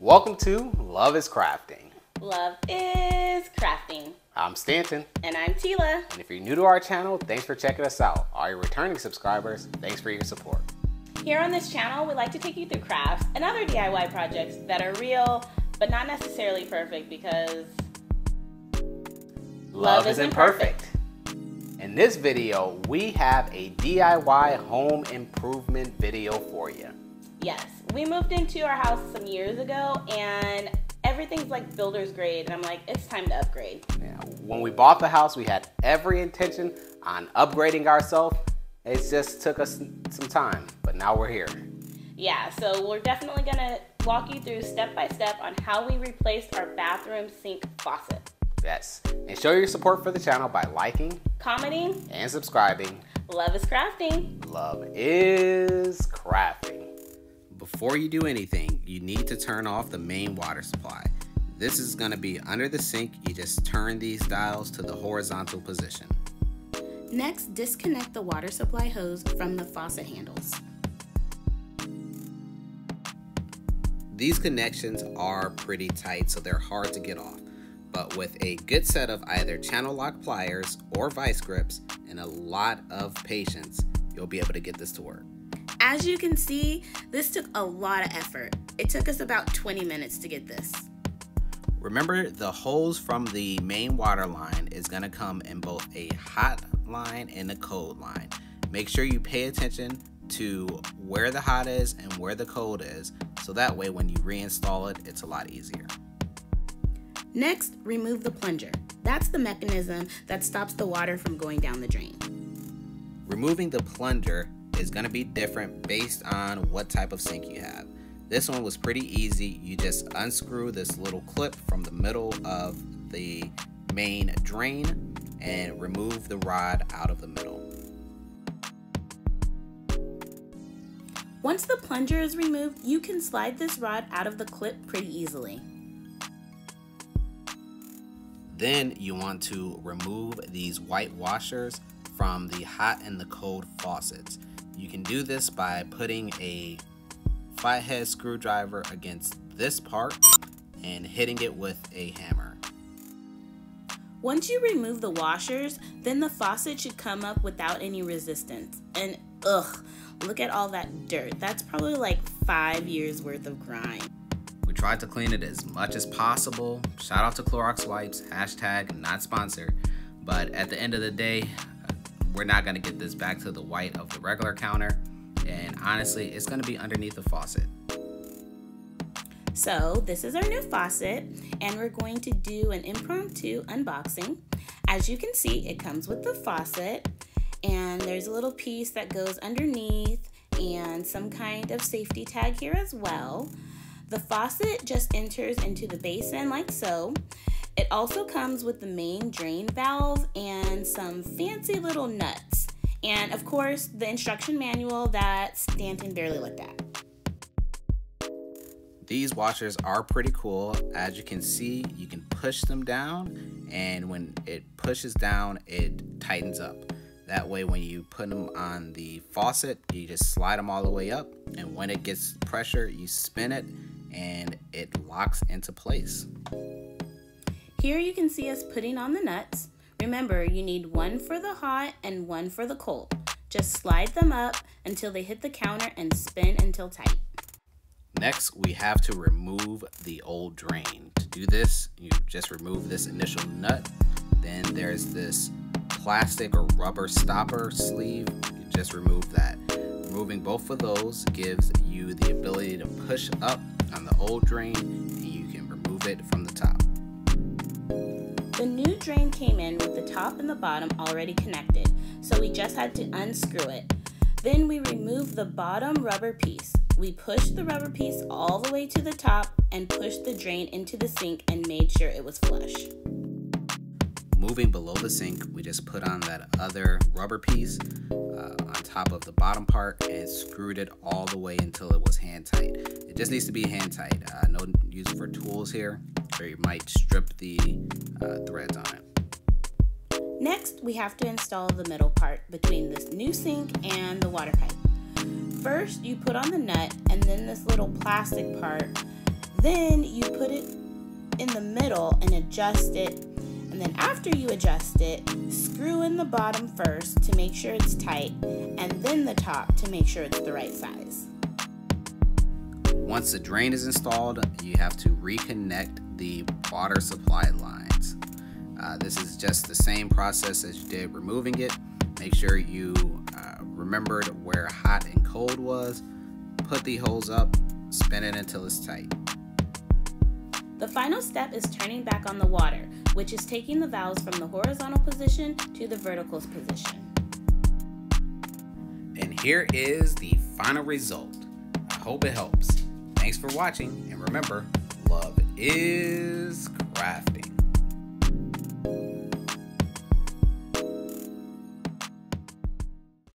Welcome to Love is Crafting. Love is crafting. I'm Stanton. And I'm Tila. And if you're new to our channel, thanks for checking us out. All your returning subscribers, thanks for your support. Here on this channel, we like to take you through crafts and other DIY projects that are real, but not necessarily perfect because love isn't perfect. In this video, we have a DIY home improvement video for you. Yes, we moved into our house some years ago and everything's like builder's grade and I'm like, it's time to upgrade. Yeah, when we bought the house, we had every intention on upgrading ourselves. It just took us some time, but now we're here. Yeah, so we're definitely gonna walk you through step by step on how we replaced our bathroom sink faucet. Yes, and show your support for the channel by liking, commenting, and subscribing. Love is crafting. Love is crafting. Before you do anything, you need to turn off the main water supply. This is going to be under the sink. You just turn these dials to the horizontal position. Next, disconnect the water supply hose from the faucet handles. These connections are pretty tight, so they're hard to get off. But with a good set of either channel lock pliers or vice grips and a lot of patience, you'll be able to get this to work. As you can see, this took a lot of effort. It took us about 20 minutes to get this. Remember, the hose from the main water line is going to come in both a hot line and a cold line. Make sure you pay attention to where the hot is and where the cold is, so that way when you reinstall it, it's a lot easier. Next, remove the plunger. That's the mechanism that stops the water from going down the drain. Removing the plunger is going to be different based on what type of sink you have. This one was pretty easy. You just unscrew this little clip from the middle of the main drain and remove the rod out of the middle. Once the plunger is removed, you can slide this rod out of the clip pretty easily. Then you want to remove these white washers from the hot and the cold faucets. You can do this by putting a flathead screwdriver against this part and hitting it with a hammer. Once you remove the washers, then the faucet should come up without any resistance. And ugh, look at all that dirt. That's probably like 5 years worth of grime. We tried to clean it as much as possible. Shout out to Clorox wipes, hashtag not sponsored. But at the end of the day, we're not gonna get this back to the white of the regular counter. And honestly, it's gonna be underneath the faucet. So this is our new faucet and we're going to do an impromptu unboxing. As you can see, it comes with the faucet and there's a little piece that goes underneath and some kind of safety tag here as well. The faucet just enters into the basin like so. It also comes with the main drain valve and some fancy little nuts. And of course, the instruction manual that Stanton barely looked at. These washers are pretty cool. As you can see, you can push them down, and when it pushes down, it tightens up. That way, when you put them on the faucet, you just slide them all the way up, and when it gets pressure, you spin it, and it locks into place. Here you can see us putting on the nuts. Remember, you need one for the hot and one for the cold. Just slide them up until they hit the counter and spin until tight. Next, we have to remove the old drain. To do this, you just remove this initial nut. Then there's this plastic or rubber stopper sleeve. You just remove that. Removing both of those gives you the ability to push up on the old drain and you can remove it from the top. The new drain came in with the top and the bottom already connected, so we just had to unscrew it. Then we removed the bottom rubber piece. We pushed the rubber piece all the way to the top and pushed the drain into the sink and made sure it was flush. Moving below the sink, we just put on that other rubber piece on top of the bottom part and screwed it all the way until it was hand tight. It just needs to be hand tight. No use for tools here, or you might strip the threads on it. Next, we have to install the middle part between this new sink and the water pipe. First, you put on the nut and then this little plastic part Then you put it in the middle and adjust it. And then after you adjust it, screw in the bottom first to make sure it's tight, and then the top to make sure it's the right size. Once the drain is installed, you have to reconnect the water supply lines. This is just the same process as you did removing it. Make sure you remembered where hot and cold was. Put the hose up, spin it until it's tight. The final step is turning back on the water, which is taking the valves from the horizontal position to the vertical position. And here is the final result. I hope it helps. Thanks for watching, and remember, love is crafting.